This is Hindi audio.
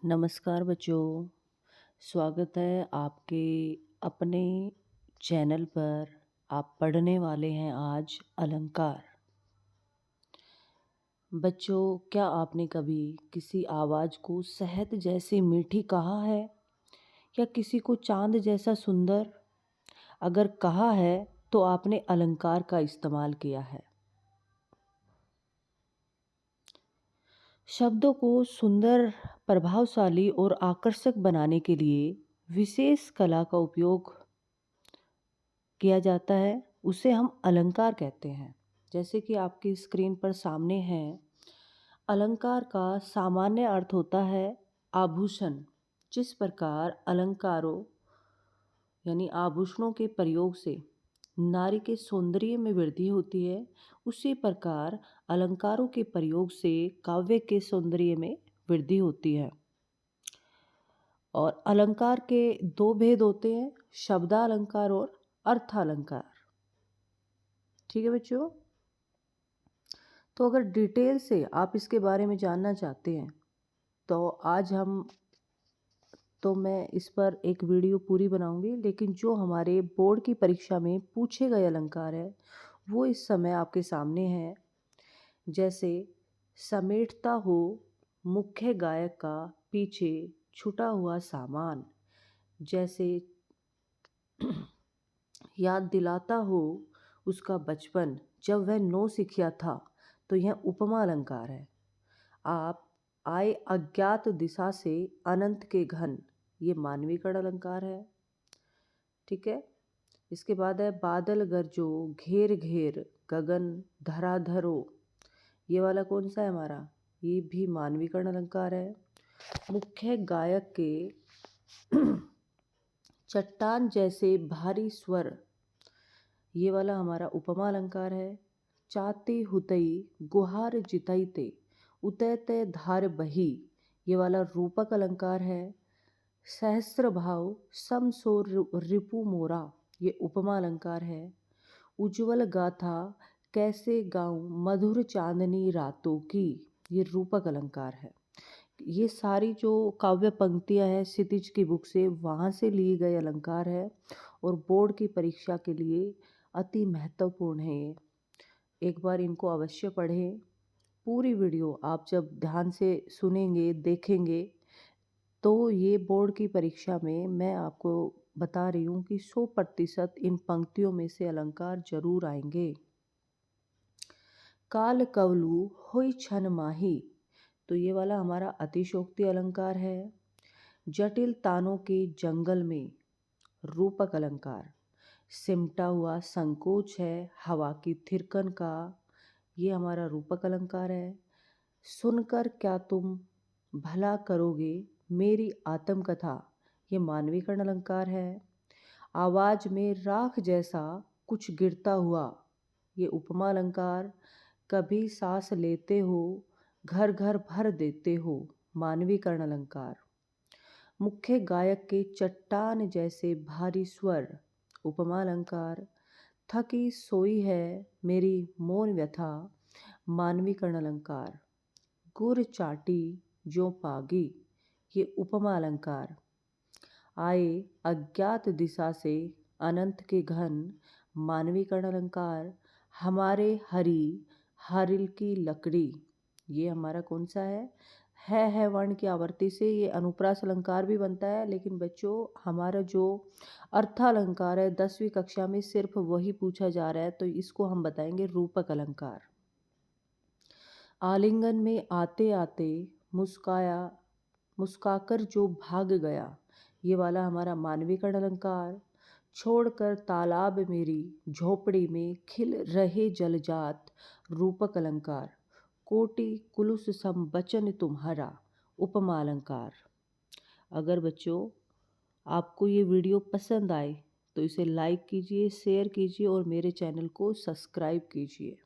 नमस्कार बच्चों, स्वागत है आपके अपने चैनल पर। आप पढ़ने वाले हैं आज अलंकार। बच्चों, क्या आपने कभी किसी आवाज़ को शहद जैसी मीठी कहा है या किसी को चाँद जैसा सुंदर? अगर कहा है तो आपने अलंकार का इस्तेमाल किया है। शब्दों को सुंदर, प्रभावशाली और आकर्षक बनाने के लिए विशेष कला का उपयोग किया जाता है, उसे हम अलंकार कहते हैं। जैसे कि आपकी स्क्रीन पर सामने है, अलंकार का सामान्य अर्थ होता है आभूषण। जिस प्रकार अलंकारों यानी आभूषणों के प्रयोग से नारी के सौंदर्य में वृद्धि होती है, उसी प्रकार अलंकारों के प्रयोग से काव्य के सौंदर्य में वृद्धि होती है। और अलंकार के दो भेद होते हैं, शब्दालंकार और अर्थालंकार। ठीक है बच्चों, तो अगर डिटेल से आप इसके बारे में जानना चाहते हैं तो मैं इस पर एक वीडियो पूरी बनाऊंगी। लेकिन जो हमारे बोर्ड की परीक्षा में पूछे गए अलंकार है वो इस समय आपके सामने है। जैसे समेटता हो मुख्य गायक का पीछे छुटा हुआ सामान, जैसे याद दिलाता हो उसका बचपन जब वह नौसिखिया था, तो यह उपमा अलंकार है। आप आए अज्ञात दिशा से अनंत के घन, ये मानवीकरण अलंकार है। ठीक है, इसके बाद है बादल गरजो घेर घेर गगन धराधरो, ये वाला कौन सा है हमारा? ये भी मानवीकरण अलंकार है। मुख्य गायक के चट्टान जैसे भारी स्वर, ये वाला हमारा उपमा अलंकार है। चाते हुतई गुहार जितैते उतैते धार बही, ये वाला रूपक अलंकार है। सहस्र भाव समसो रिपु मोरा, ये उपमा अलंकार है। उज्ज्वल गाथा कैसे गाऊं मधुर चांदनी रातों की, ये रूपक अलंकार है। ये सारी जो काव्य पंक्तियां हैं क्षितिज की बुक से, वहाँ से लिए गए अलंकार है और बोर्ड की परीक्षा के लिए अति महत्वपूर्ण है ये। एक बार इनको अवश्य पढ़ें। पूरी वीडियो आप जब ध्यान से सुनेंगे, देखेंगे, तो ये बोर्ड की परीक्षा में मैं आपको बता रही हूँ कि 100% इन पंक्तियों में से अलंकार जरूर आएंगे। काल कवलू होई छन माही, तो ये वाला हमारा अतिशोक्ति अलंकार है। जटिल तानों के जंगल में, रूपक अलंकार। सिमटा हुआ संकोच है हवा की थिरकन का, ये हमारा रूपक अलंकार है। सुनकर क्या तुम भला करोगे मेरी आत्मकथा, ये मानवीकरण अलंकार है। आवाज में राख जैसा कुछ गिरता हुआ, ये उपमा अलंकार। कभी सांस लेते हो घर घर भर देते हो, मानवीकरण अलंकार। मुख्य गायक के चट्टान जैसे भारी स्वर, उपमा अलंकार। थकी सोई है मेरी मौन व्यथा, मानवीकरण अलंकार। गुर चाटी जो पागी, ये उपमा अलंकार। आए अज्ञात दिशा से अनंत के घन, मानवीकरण अलंकार। हमारे हरी हरिल की लकड़ी, ये हमारा कौन सा है वर्ण की आवर्ती से ये अनुप्रास अलंकार भी बनता है। लेकिन बच्चों, हमारा जो अर्थालंकार है 10वीं कक्षा में सिर्फ वही पूछा जा रहा है, तो इसको हम बताएंगे रूपक अलंकार। आलिंगन में आते आते मुस्काकर जो भाग गया, ये वाला हमारा मानवीकरण अलंकार। छोड़कर तालाब मेरी झोपड़ी में खिल रहे जलजात, रूपक अलंकार। कोटि कुलुस सम बचन तुम्हारा, उपमा अलंकार। अगर बच्चों आपको ये वीडियो पसंद आए तो इसे लाइक कीजिए, शेयर कीजिए और मेरे चैनल को सब्सक्राइब कीजिए।